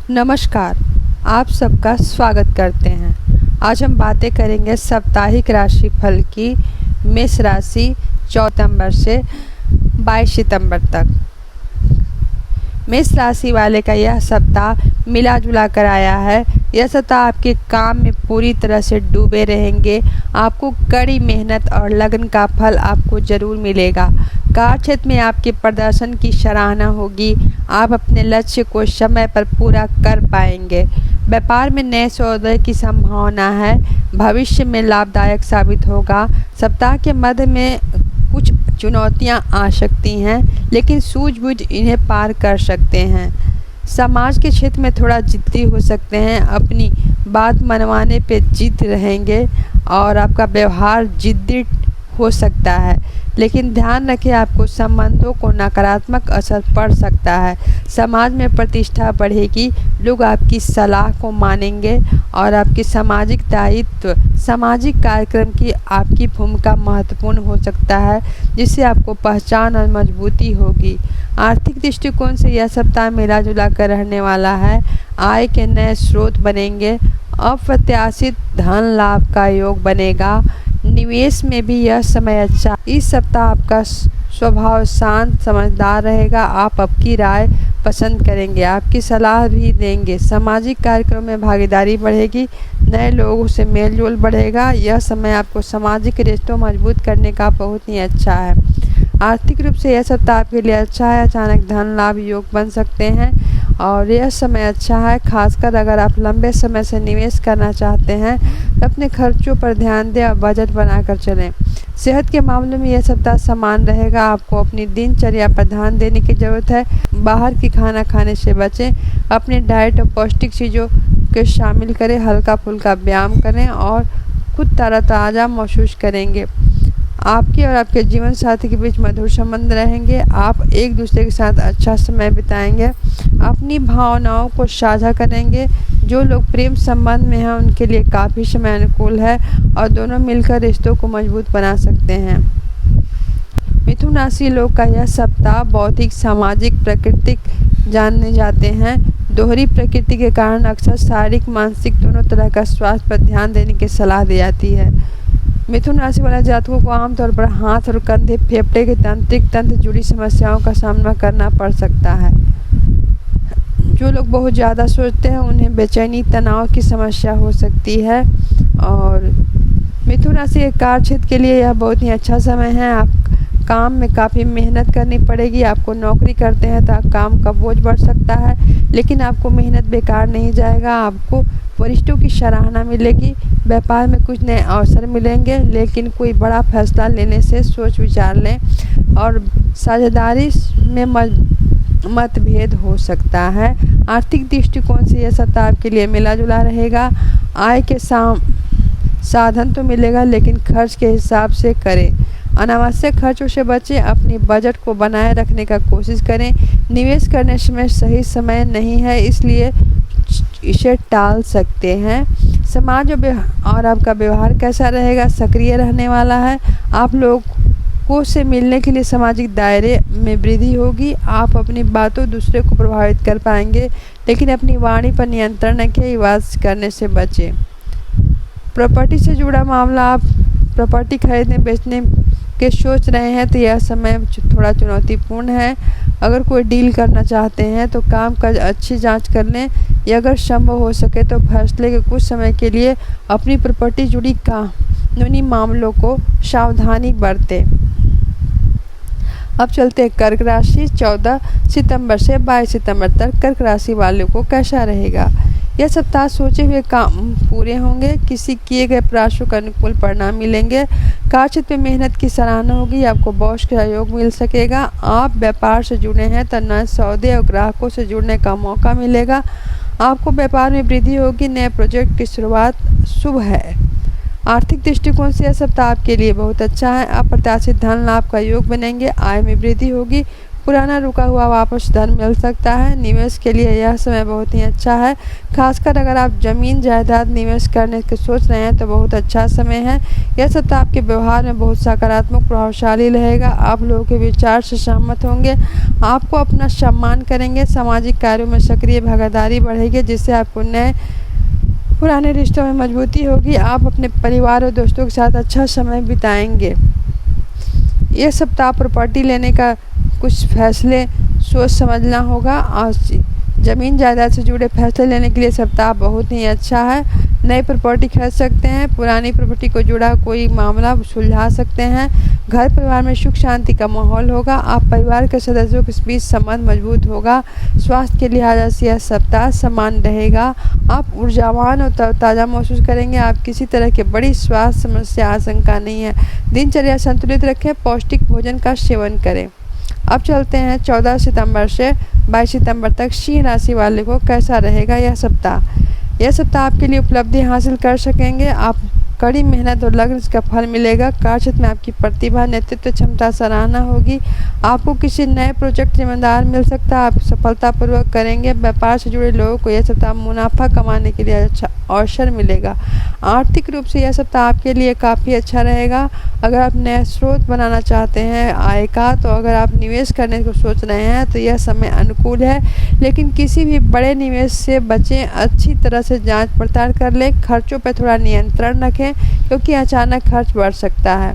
नमस्कार, आप सबका स्वागत करते हैं। आज हम बातें करेंगे साप्ताहिक राशिफल की मेष राशि 14 सितंबर से 22 सितंबर तक। मेष राशि वाले का यह सप्ताह मिला जुला कर आया है। यह सप्ताह आपके काम में पूरी तरह से डूबे रहेंगे। आपको कड़ी मेहनत और लगन का फल आपको जरूर मिलेगा। कार्य क्षेत्र में आपके प्रदर्शन की सराहना होगी। आप अपने लक्ष्य को समय पर पूरा कर पाएंगे। व्यापार में नए सौदे की संभावना है। भविष्य में लाभदायक साबित होगा। सप्ताह के मध्य में कुछ चुनौतियां आ सकती हैं, लेकिन सूझबूझ इन्हें पार कर सकते हैं। समाज के क्षेत्र में थोड़ा जिद्दी हो सकते हैं। अपनी बात मनवाने पे जिद रहेंगे और आपका व्यवहार जिद्दी हो सकता है, लेकिन ध्यान रखें आपको संबंधों को नकारात्मक असर पड़ सकता है। समाज में प्रतिष्ठा बढ़ेगी। लोग आपकी सलाह को मानेंगे और आपकी सामाजिक दायित्व, सामाजिक कार्यक्रम की आपकी भूमिका महत्वपूर्ण हो सकता है, जिससे आपको पहचान और मजबूती होगी। आर्थिक दृष्टिकोण से यह सप्ताह मिला जुला कर रहने वाला है। आय के नए स्रोत बनेंगे। अप्रत्याशित धन लाभ का योग बनेगा। निवेश में भी यह समय अच्छा। इस सप्ताह आपका स्वभाव शांत समझदार रहेगा। आप आपकी राय पसंद करेंगे, आपकी सलाह भी देंगे। सामाजिक कार्यक्रमों में भागीदारी बढ़ेगी। नए लोगों से मेल जोल बढ़ेगा। यह समय आपको सामाजिक रिश्तों मजबूत करने का बहुत ही अच्छा है। आर्थिक रूप से यह सप्ताह आपके लिए अच्छा है। अचानक धन लाभ योग बन सकते हैं और यह समय अच्छा है, खासकर अगर आप लंबे समय से निवेश करना चाहते हैं तो अपने खर्चों पर ध्यान दें और बजट बनाकर चलें। सेहत के मामले में यह सप्ताह समान रहेगा। आपको अपनी दिनचर्या पर ध्यान देने की ज़रूरत है। बाहर की खाना खाने से बचें। अपनी डाइट और पौष्टिक चीज़ों के शामिल करें। हल्का फुल्का व्यायाम करें और खुद तरोताज़ा महसूस करेंगे। आपके और आपके जीवन साथी के बीच मधुर संबंध रहेंगे। आप एक दूसरे के साथ अच्छा समय बिताएंगे। अपनी भावनाओं को साझा करेंगे। जो लोग प्रेम संबंध में हैं उनके लिए काफ़ी समय अनुकूल है और दोनों मिलकर रिश्तों को मजबूत बना सकते हैं। मिथुन राशि लोग का यह सप्ताह बौद्धिक, सामाजिक, प्राकृतिक जानने जाते हैं। दोहरी प्रकृति के कारण अक्सर शारीरिक, मानसिक दोनों तरह का स्वास्थ्य पर ध्यान देने की सलाह दी जाती है। मिथुन राशि वाले जातकों को आमतौर पर हाथ और कंधे, फेफड़े के तंत्रिक तंत्र जुड़ी समस्याओं का सामना करना पड़ सकता है। जो लोग बहुत ज़्यादा सोचते हैं उन्हें बेचैनी, तनाव की समस्या हो सकती है। और मिथुन राशि के कार्य क्षेत्र के लिए यह बहुत ही अच्छा समय है। आप काम में काफ़ी मेहनत करनी पड़ेगी। आपको नौकरी करते हैं तो काम का बोझ बढ़ सकता है, लेकिन आपको मेहनत बेकार नहीं जाएगा। आपको वरिष्ठों की सराहना मिलेगी। व्यापार में कुछ नए अवसर मिलेंगे, लेकिन कोई बड़ा फैसला लेने से सोच विचार लें। और साझेदारी में मतभेद हो सकता है। आर्थिक दृष्टिकोण से यह सप्ताह आपके लिए मिला जुला रहेगा। आय के साधन तो मिलेगा, लेकिन खर्च के हिसाब से करें। अनावश्यक खर्चों से बचें। अपनी बजट को बनाए रखने का कोशिश करें। निवेश करने में सही समय नहीं है, इसलिए इसे टाल सकते हैं। समाज और आपका व्यवहार कैसा रहेगा? सक्रिय रहने वाला है। आप लोगों से मिलने के लिए सामाजिक दायरे में वृद्धि होगी। आप अपनी बातों दूसरे को प्रभावित कर पाएंगे, लेकिन अपनी वाणी पर नियंत्रण रखें। विवाद करने से बचें। प्रॉपर्टी से जुड़ा मामला, आप प्रॉपर्टी खरीदने बेचने के सोच रहे हैं तो यह समय थोड़ा चुनौतीपूर्ण है। अगर कोई डील करना चाहते हैं तो काम का अच्छी जांच कर लें, या अगर संभव हो सके तो फैसले के कुछ समय के लिए अपनी प्रॉपर्टी जुड़ी कानूनी मामलों को सावधानी बरतें। अब चलते हैं कर्क राशि। 14 सितंबर से 22 सितंबर तक कर्क राशि वालों को कैसा रहेगा? यह सप्ताह सोचे हुए काम पूरे होंगे। किसी किए गए प्रयासों का अनुकूल परिणाम मिलेंगे। कार्य क्षेत्र में मेहनत की सराहना होगी। आपको बॉस का सहयोग मिल सकेगा। आप व्यापार से जुड़े हैं तो नए सौदे और ग्राहकों से जुड़ने का मौका मिलेगा। आपको व्यापार में वृद्धि होगी। नए प्रोजेक्ट की शुरुआत शुभ है। आर्थिक दृष्टिकोण से यह सप्ताह आपके लिए बहुत अच्छा है। अप्रत्याशित धन लाभ का योग बनेंगे। आय में वृद्धि होगी। पुराना रुका हुआ वापस धन मिल सकता है। निवेश के लिए यह समय बहुत ही अच्छा है। खासकर अगर आप जमीन जायदाद निवेश करने की सोच रहे हैं तो बहुत अच्छा समय है। यह सप्ताह आपके व्यवहार में बहुत सकारात्मक प्रभावशाली रहेगा। आप लोगों के विचार से सहमत होंगे, आपको अपना सम्मान करेंगे। सामाजिक कार्यों में सक्रिय भागीदारी बढ़ेगी, जिससे आपको नए पुराने रिश्तों में मजबूती होगी। आप अपने परिवार और दोस्तों के साथ अच्छा समय बिताएंगे। यह सप्ताह प्रॉपर्टी लेने का कुछ फैसले सोच समझना होगा। आज ज़मीन जायदाद से जुड़े फैसले लेने के लिए सप्ताह बहुत ही अच्छा है। नई प्रॉपर्टी खरीद सकते हैं। पुरानी प्रॉपर्टी को जुड़ा कोई मामला सुलझा सकते हैं। घर परिवार में सुख शांति का माहौल होगा। आप परिवार के सदस्यों के बीच संबंध मजबूत होगा। स्वास्थ्य के लिहाज से यह सप्ताह समान रहेगा। आप ऊर्जावान और ताज़ा महसूस करेंगे। आप किसी तरह की बड़ी स्वास्थ्य समस्या आशंका नहीं है। दिनचर्या संतुलित रखें, पौष्टिक भोजन का सेवन करें। अब चलते हैं 14 सितंबर से 22 सितंबर तक सिंह राशि वाले को कैसा रहेगा यह सप्ताह। यह सप्ताह आपके लिए उपलब्धि हासिल कर सकेंगे। आप कड़ी मेहनत और लगन का फल मिलेगा। कार्यक्षेत्र में आपकी प्रतिभा, नेतृत्व क्षमता सराहना होगी। आपको किसी नए प्रोजेक्ट जिम्मेदार मिल सकता है, आप सफलतापूर्वक करेंगे। व्यापार से जुड़े लोगों को यह सप्ताह मुनाफा कमाने के लिए अच्छा अवसर मिलेगा। आर्थिक रूप से यह सप्ताह आपके लिए काफ़ी अच्छा रहेगा। अगर आप नया स्रोत बनाना चाहते हैं आय का, तो अगर आप निवेश करने को सोच रहे हैं तो यह समय अनुकूल है, लेकिन किसी भी बड़े निवेश से बचें। अच्छी तरह से जांच पड़ताल कर लें। खर्चों पर थोड़ा नियंत्रण रखें, क्योंकि अचानक खर्च बढ़ सकता है।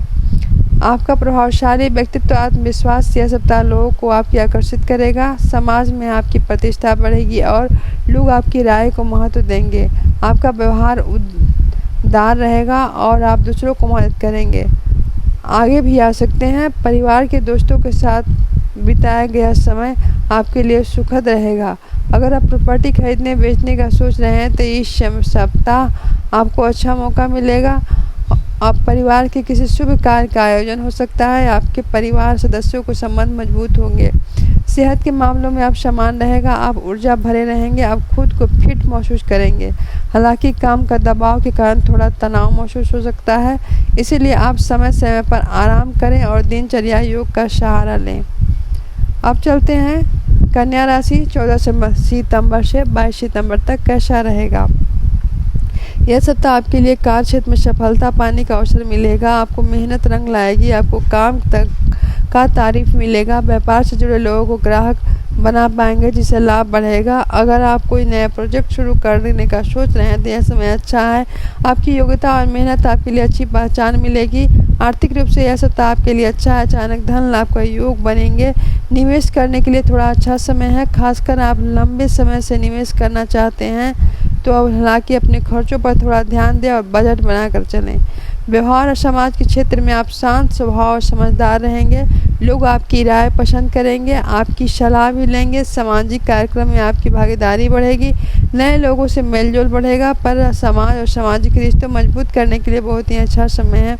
आपका प्रभावशाली व्यक्तित्व, आत्मविश्वास यह सप्ताह लोगों को आपकी आकर्षित करेगा। समाज में आपकी प्रतिष्ठा बढ़ेगी और लोग आपकी राय को महत्व देंगे। आपका व्यवहार उदार रहेगा और आप दूसरों को मदद करेंगे। आगे भी आ सकते हैं। परिवार के दोस्तों के साथ बिताया गया समय आपके लिए सुखद रहेगा। अगर आप प्रॉपर्टी खरीदने बेचने का सोच रहे हैं तो इस सप्ताह आपको अच्छा मौका मिलेगा। आप परिवार के किसी शुभ कार्य का आयोजन हो सकता है। आपके परिवार सदस्यों को संबंध मजबूत होंगे। सेहत के मामलों में आप समान रहेगा। आप ऊर्जा भरे रहेंगे। आप खुद को फिट महसूस करेंगे। हालांकि काम का दबाव के कारण थोड़ा तनाव महसूस हो सकता है, इसीलिए आप समय समय पर आराम करें और दिनचर्या योग का सहारा लें। अब चलते हैं कन्या राशि। 14 सितंबर से 22 सितंबर तक कैसा रहेगा। यह सप्ताह आपके लिए कार्य क्षेत्र में सफलता पाने का अवसर मिलेगा। आपको मेहनत रंग लाएगी। आपको काम तक का तारीफ मिलेगा। व्यापार से जुड़े लोगों को ग्राहक बना पाएंगे, जिससे लाभ बढ़ेगा। अगर आप कोई नया प्रोजेक्ट शुरू करने का सोच रहे हैं तो यह समय अच्छा है। आपकी योग्यता और मेहनत आपके लिए अच्छी पहचान मिलेगी। आर्थिक रूप से यह सप्ताह आपके लिए अच्छा है। अचानक धन लाभ का योग बनेंगे। निवेश करने के लिए थोड़ा अच्छा समय है। खासकर आप लंबे समय से निवेश करना चाहते हैं तो अब हालांकि अपने खर्चों पर थोड़ा ध्यान दें और बजट बनाकर चलें। व्यवहार और समाज के क्षेत्र में आप शांत स्वभाव और समझदार रहेंगे। लोग आपकी राय पसंद करेंगे, आपकी सलाह भी लेंगे। सामाजिक कार्यक्रम में आपकी भागीदारी बढ़ेगी। नए लोगों से मेलजोल बढ़ेगा। पर समाज और सामाजिक रिश्ते मजबूत करने के लिए बहुत ही अच्छा समय है।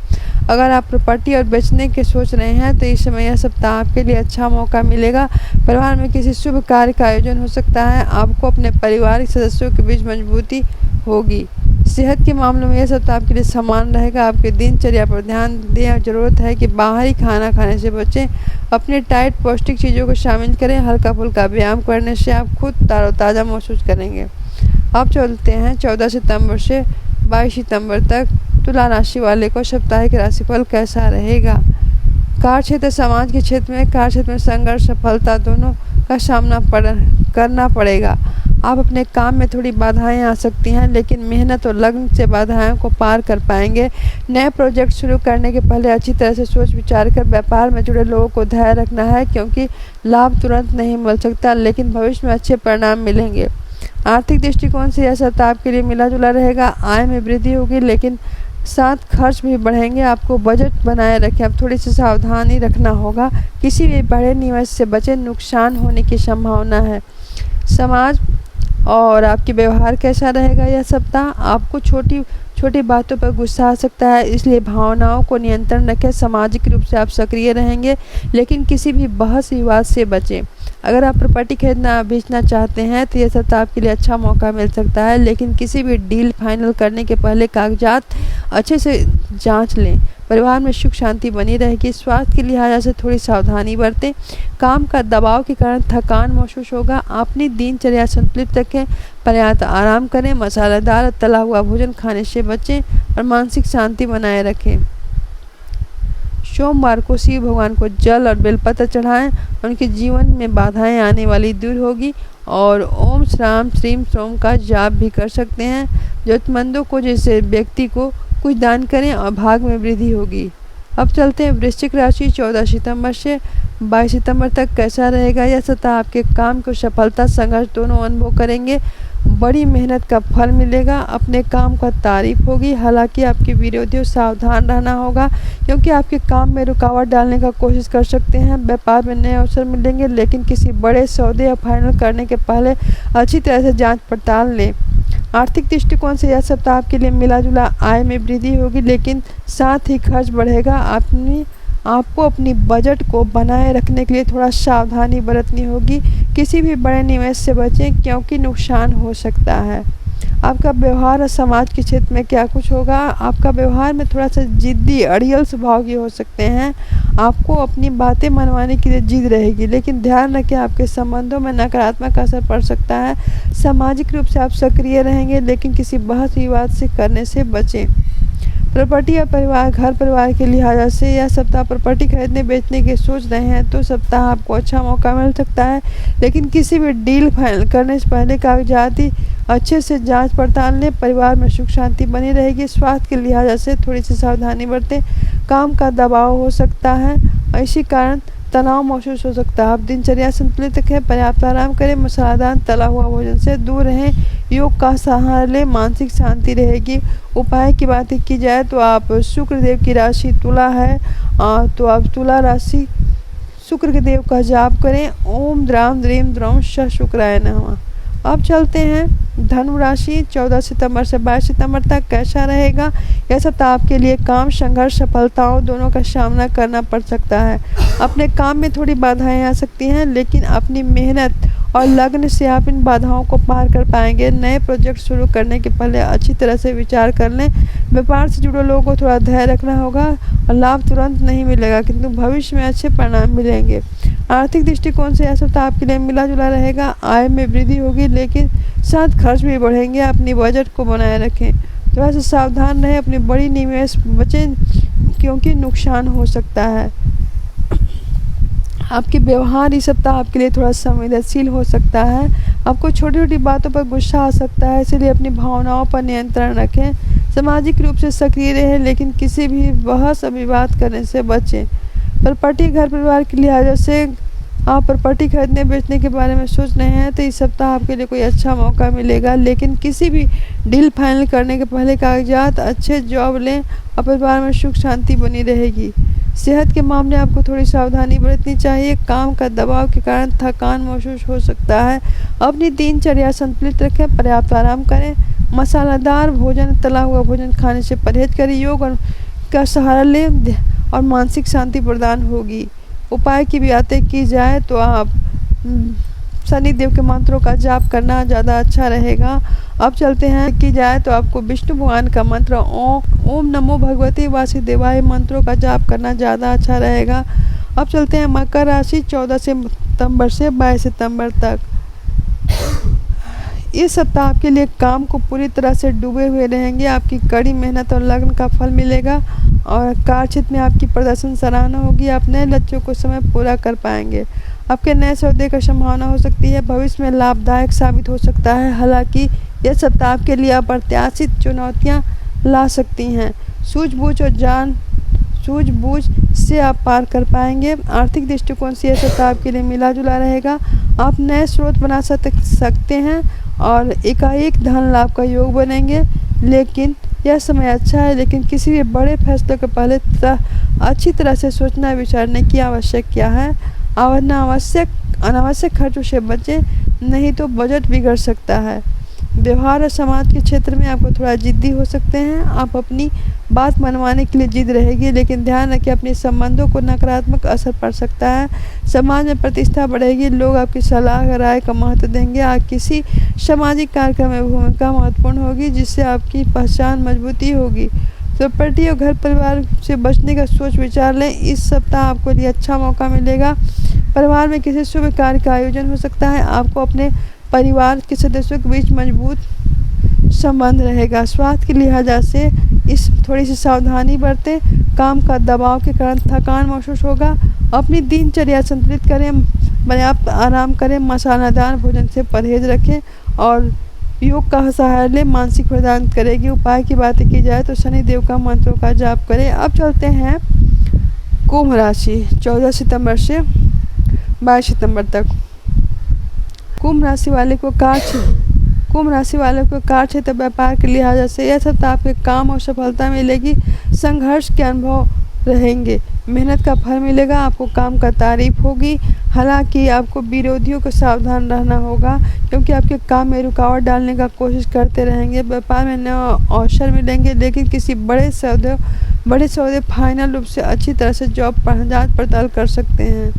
अगर आप प्रॉपर्टी और बेचने के सोच रहे हैं तो इस समय यह सप्ताह आपके लिए अच्छा मौका मिलेगा। परिवार में किसी शुभ कार्य का आयोजन हो सकता है। आपको अपने पारिवारिक सदस्यों के बीच मजबूती होगी। सेहत के मामलों में यह सप्ताह आपके लिए समान रहेगा। आपके दिनचर्या पर ध्यान दें। जरूरत है कि बाहरी खाना खाने से बचें। अपने डाइट पौष्टिक चीज़ों को शामिल करें। हल्का फुल्का व्यायाम करने से आप खुद तरोताज़ा महसूस करेंगे। अब चलते हैं 14 सितंबर से 22 सितंबर तक तुला राशि वाले को साप्ताहिक राशिफल कैसा रहेगा। कार्य क्षेत्र, समाज के क्षेत्र में कार्य क्षेत्र में संघर्ष सफलता दोनों का सामना करना पड़ेगा। आप अपने काम में थोड़ी बाधाएं आ सकती हैं, लेकिन मेहनत और लगन से बाधाओं को पार कर पाएंगे। नए प्रोजेक्ट शुरू करने के पहले अच्छी तरह से सोच विचार कर व्यापार में जुड़े लोगों को धैर्य रखना है, क्योंकि लाभ तुरंत नहीं मिल सकता, लेकिन भविष्य में अच्छे परिणाम मिलेंगे। आर्थिक दृष्टिकोण से यह सप्ताह आपके लिए मिला जुला रहेगा। आय में वृद्धि होगी, लेकिन साथ खर्च भी बढ़ेंगे। आपको बजट बनाए रखें। अब थोड़ी सी सावधानी रखना होगा। किसी भी बड़े निवेश से बचें, नुकसान होने की संभावना है। समाज और आपके व्यवहार कैसा रहेगा यह सप्ताह। आपको छोटी छोटी बातों पर गुस्सा आ सकता है, इसलिए भावनाओं को नियंत्रण रखें। सामाजिक रूप से आप सक्रिय रहेंगे, लेकिन किसी भी बहस विवाद से बचें। अगर आप प्रॉपर्टी खरीदना बेचना चाहते हैं तो यह सप्ताह आपके लिए अच्छा मौका मिल सकता है, लेकिन किसी भी डील फाइनल करने के पहले कागजात अच्छे से जांच लें। परिवार में सुख शांति बनी रहेगी। स्वास्थ्य के लिहाज से थोड़ी सावधानी बरतें। काम का दबाव के कारण थकान महसूस होगा। अपनी दिनचर्या संतुलित रखें, पर्याप्त आराम करें, मसालेदार तला हुआ भोजन खाने से बचें और मानसिक शांति बनाए रखें। सोमवार को शिव भगवान को जल और बेलपत्र चढ़ाएं, उनके जीवन में बाधाएं आने वाली दूर होगी। और ओम श्राम श्रीम सोम का जाप भी कर सकते हैं। जरूरतमंदों को जैसे व्यक्ति को कुछ दान करें और भाग में वृद्धि होगी। अब चलते हैं वृश्चिक राशि। 14 सितंबर से 22 सितंबर तक कैसा रहेगा यह सप्ताह। आपके काम को सफलता संघर्ष दोनों अनुभव करेंगे। बड़ी मेहनत का फल मिलेगा। अपने काम का तारीफ होगी। हालांकि आपके विरोधियों सावधान रहना होगा, क्योंकि आपके काम में रुकावट डालने का कोशिश कर सकते हैं। व्यापार में नए अवसर मिलेंगे, लेकिन किसी बड़े सौदे या फाइनल करने के पहले अच्छी तरह से जांच पड़ताल लें। आर्थिक दृष्टिकोण से यह सप्ताह आपके लिए मिला जुला आय में वृद्धि होगी, लेकिन साथ ही खर्च बढ़ेगा। आपको अपनी बजट को बनाए रखने के लिए थोड़ा सावधानी बरतनी होगी। किसी भी बड़े निवेश से बचें, क्योंकि नुकसान हो सकता है। आपका व्यवहार और समाज के क्षेत्र में क्या कुछ होगा। आपका व्यवहार में थोड़ा सा जिद्दी अड़ियल स्वभाव के हो सकते हैं। आपको अपनी बातें मनवाने के लिए जिद रहेगी, लेकिन ध्यान रखें आपके संबंधों में नकारात्मक असर पड़ सकता है। सामाजिक रूप से आप सक्रिय रहेंगे, लेकिन किसी बहस विवाद से करने से बचें। प्रॉपर्टी या घर परिवार के लिहाज से यह सप्ताह प्रॉपर्टी खरीदने बेचने की सोच रहे हैं तो सप्ताह आपको अच्छा मौका मिल सकता है, लेकिन किसी भी डील फाइनल करने से पहले कागजात अच्छे से जांच पड़ताल लें। परिवार में सुख शांति बनी रहेगी। स्वास्थ्य के लिहाज से थोड़ी सी सावधानी बरतें। काम का दबाव हो सकता है, इसी कारण तनाव महसूस हो सकता है। आप दिनचर्या संतुलित रखें, पर्याप्त आराम करें, मसालेदार तला हुआ भोजन से दूर रहें, योग का सहारा लें, मानसिक शांति रहेगी। उपाय की बात की जाए तो आप शुक्रदेव की राशि तुला है, तो आप तुला राशि शुक्र के देव का जाप करें। ओम द्राम द्रीम द्रौम श शुक्राय नमः। अब चलते हैं धनु राशि। 14 सितंबर से 22 सितंबर तक कैसा रहेगा यह सप्ताह आपके लिए। काम संघर्ष सफलताओं दोनों का सामना करना पड़ सकता है। अपने काम में थोड़ी बाधाएं आ सकती हैं, लेकिन अपनी मेहनत और लगन से आप इन बाधाओं को पार कर पाएंगे। नए प्रोजेक्ट शुरू करने के पहले अच्छी तरह से विचार कर लें। व्यापार से जुड़े लोगों को थोड़ा धैर्य रखना होगा और लाभ तुरंत नहीं मिलेगा, किंतु भविष्य में अच्छे परिणाम मिलेंगे। आर्थिक दृष्टिकोण से यह सप्ताह आपके लिए मिला जुला रहेगा। आय में वृद्धि होगी, लेकिन साथ खर्च भी बढ़ेंगे। अपनी बजट को बनाए रखें। थोड़ा सा सावधान रहें, अपनी बड़ी निवेश बचें, क्योंकि नुकसान हो सकता है। आपके व्यवहार इस सप्ताह आपके लिए थोड़ा संवेदनशील हो सकता है। आपको छोटी छोटी बातों पर गुस्सा आ सकता है, इसलिए अपनी भावनाओं पर नियंत्रण रखें। सामाजिक रूप से सक्रिय रहें, लेकिन किसी भी बहस और विवाद करने से बचें। प्रॉपर्टी घर परिवार के लिहाज से आप प्रॉपर्टी खरीदने बेचने के बारे में सोच रहे हैं तो इस सप्ताह आपके लिए कोई अच्छा मौका मिलेगा, लेकिन किसी भी डील फाइनल करने के पहले कागजात अच्छे जॉब लें और परिवार में सुख शांति बनी रहेगी। सेहत के मामले आपको थोड़ी सावधानी बरतनी चाहिए। काम का दबाव के कारण थकान महसूस हो सकता है। अपनी दिनचर्या संतुलित रखें, पर्याप्त आराम करें, मसालेदार भोजन तला हुआ भोजन खाने से परहेज करें, योग का सहारा लें और मानसिक शांति प्रदान होगी। उपाय की बातें की जाए तो आप शनि देव के मंत्रों का जाप करना ज़्यादा अच्छा रहेगा। अब चलते हैं की जाए तो आपको विष्णु भगवान का मंत्र ओम नमो भगवते वासुदेवाय मंत्रों का जाप करना ज़्यादा अच्छा रहेगा। अब चलते हैं मकर राशि। 14 सितंबर से 22 सितंबर तक इस सप्ताह आपके लिए काम को पूरी तरह से डूबे हुए रहेंगे। आपकी कड़ी मेहनत और लगन का फल मिलेगा और कार्य क्षेत्र में आपकी प्रदर्शन सराहना होगी। आप नए लक्ष्यों को समय पूरा कर पाएंगे। आपके नए सौदे का संभावना हो सकती है, भविष्य में लाभदायक साबित हो सकता है। हालांकि यह सप्ताह आपके लिए अप्रत्याशित चुनौतियां ला सकती हैं। सूझबूझ से आप पार कर पाएंगे। आर्थिक दृष्टिकोण से यह सप्ताह आपके लिए मिला जुला रहेगा। आप नए स्रोत बना सकते हैं और एकाएक धन लाभ का योग बनेंगे। लेकिन यह समय अच्छा है, लेकिन किसी भी बड़े फैसले के पहले अच्छी तरह से सोचना विचारने की आवश्यकता है। अनावश्यक खर्चों से बचें, नहीं तो बजट बिगड़ सकता है। व्यवहार और समाज के क्षेत्र में आपको थोड़ा जिद्दी हो सकते हैं। आप अपनी बात मनवाने के लिए जिद रहेगी, लेकिन ध्यान रखें अपने संबंधों को नकारात्मक असर पड़ सकता है। समाज में प्रतिष्ठा बढ़ेगी, लोग आपकी सलाह राय का महत्व देंगे। आप किसी सामाजिक कार्यक्रम में भूमिका महत्वपूर्ण होगी, जिससे आपकी पहचान मजबूती होगी। प्रॉपर्टी और घर परिवार से बचने का सोच विचार लें। इस सप्ताह आपको लिए अच्छा मौका मिलेगा। परिवार में किसी शुभ कार्य का आयोजन हो सकता है। आपको अपने परिवार के सदस्यों के बीच मजबूत संबंध रहेगा। स्वास्थ्य के लिहाज से इस थोड़ी सी सावधानी बरतें। काम का दबाव के कारण थकान महसूस होगा। अपनी दिनचर्या संतुलित करें, पर्याप्त आराम करें, मसालेदार भोजन से परहेज रखें और योग का सहारा लें। मानसिक प्रदान करेगी। उपाय की बातें की जाए तो शनि देव का मंत्रों का जाप करें। अब चलते हैं कुंभ राशि 14 सितंबर से 22 सितंबर तक। कुंभ राशि वाले को कार्य क्षेत्र व्यापार के लिहाज से यह सप्ताह आपके काम और सफलता मिलेगी। संघर्ष के अनुभव रहेंगे, मेहनत का फल मिलेगा। आपको काम का तारीफ होगी। हालांकि आपको विरोधियों को सावधान रहना होगा, क्योंकि आपके काम में रुकावट डालने का कोशिश करते रहेंगे। व्यापार में नए अवसर मिलेंगे, लेकिन किसी बड़े सौदे फाइनल रूप से अच्छी तरह से जॉब पर जांच पड़ताल कर सकते हैं।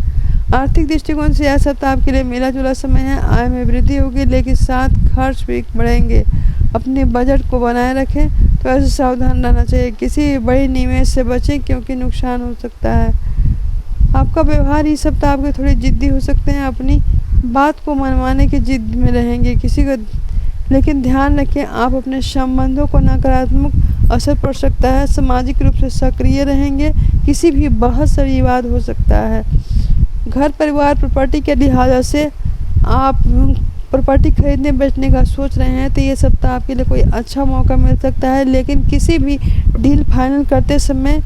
आर्थिक दृष्टिकोण से यह सप्ताह आपके लिए मिला जुला समय है। आय में वृद्धि होगी, लेकिन साथ खर्च भी बढ़ेंगे। अपने बजट को बनाए रखें, तो ऐसे सावधान रहना चाहिए। किसी बड़ी निवेश से बचें, क्योंकि नुकसान हो सकता है। आपका व्यवहार इस सप्ताह आपके थोड़े जिद्दी हो सकते हैं। अपनी बात को मनवाने की जिद में रहेंगे लेकिन ध्यान रखें आप अपने संबंधों को नकारात्मक असर पड़ सकता है। सामाजिक रूप से सक्रिय रहेंगे। किसी भी बहस से विवाद हो सकता है। घर परिवार प्रॉपर्टी के लिहाज से आप प्रॉपर्टी खरीदने बेचने का सोच रहे हैं, तो ये सप्ताह आपके लिए कोई अच्छा मौका मिल सकता है। लेकिन किसी भी डील फाइनल करते समय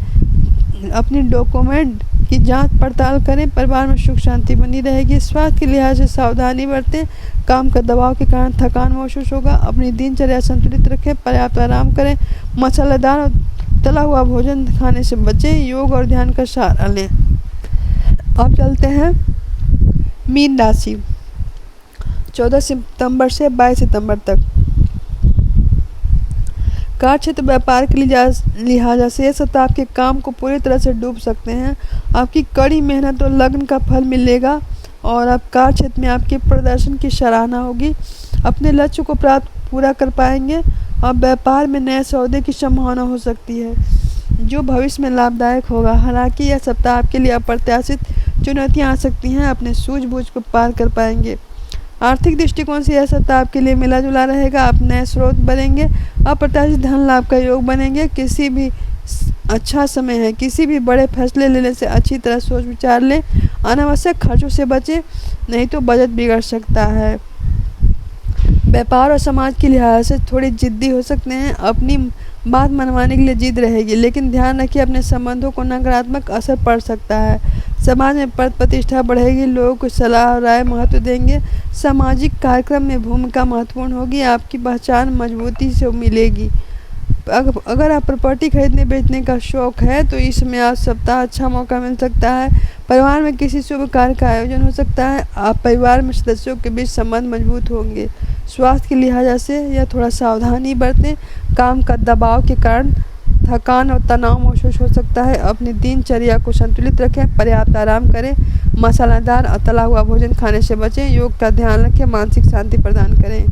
अपनी डॉक्यूमेंट की जांच पड़ताल करें। परिवार में सुख शांति बनी रहेगी। स्वास्थ्य के लिहाज से सावधानी बरतें। काम का दबाव के कारण थकान महसूस होगा। अपनी दिनचर्या संतुलित रखें, पर्याप्त आराम करें, मसालेदार और तला हुआ भोजन खाने से बचें। योग और ध्यान का सहारा लें। अब चलते हैं मीन राशि 14 सितंबर से 22 सितंबर तक। कार्य क्षेत्र व्यापार के लिहाज से यह सप्ताह आपके काम को पूरी तरह से डूब सकते हैं। आपकी कड़ी मेहनत और लगन का फल मिलेगा और आप कार्य क्षेत्र में आपके प्रदर्शन की सराहना होगी। अपने लक्ष्य को पूरा कर पाएंगे और व्यापार में नए सौदे की संभावना हो सकती है, जो भविष्य में लाभदायक होगा। हालांकि यह सप्ताह आपके लिए अप्रत्याशित चुनौतियां आ सकती हैं। अपने सूझबूझ को पार कर पाएंगे। आर्थिक दृष्टिकोण से यह सप्ताह आपके लिए मिला जुला रहेगा। आप नए स्रोत बनेंगे। अप्रत्याशित धन लाभ का योग बनेंगे। अच्छा समय है। किसी भी बड़े फैसले लेने से अच्छी तरह सोच विचार लें। अनावश्यक खर्चों से बचें, नहीं तो बजट बिगड़ सकता है। व्यापार और समाज के लिहाज से थोड़ी जिद्दी हो सकते हैं। अपनी बात मनवाने के लिए जिद रहेगी, लेकिन ध्यान रखिए अपने संबंधों को नकारात्मक असर पड़ सकता है। समाज में पद प्रतिष्ठा बढ़ेगी। लोगों को सलाह और राय महत्व देंगे। सामाजिक कार्यक्रम में भूमिका महत्वपूर्ण होगी। आपकी पहचान मजबूती से मिलेगी। अगर आप प्रॉपर्टी खरीदने बेचने का शौक है, तो इसमें आज सप्ताह अच्छा मौका मिल सकता है। परिवार में किसी शुभ कार्य का आयोजन हो सकता है। आप परिवार में सदस्यों के बीच संबंध मजबूत होंगे। स्वास्थ्य के लिहाज से यह थोड़ा सावधानी बरतें। काम का दबाव के कारण थकान और तनाव महसूस हो सकता है। अपनी दिनचर्या को संतुलित रखें, पर्याप्त आराम करें, मसालेदार और तला हुआ भोजन खाने से बचें, योग का ध्यान रखें, मानसिक शांति प्रदान करें।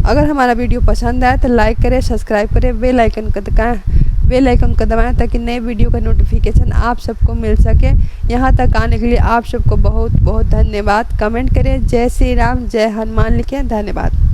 अगर हमारा वीडियो पसंद आए तो लाइक करें, सब्सक्राइब करें, बेल आइकन को दबाएं ताकि नए वीडियो का नोटिफिकेशन आप सबको मिल सके। यहाँ तक आने के लिए आप सबको बहुत बहुत धन्यवाद। कमेंट करें, जय श्री राम, जय हनुमान लिखें। धन्यवाद।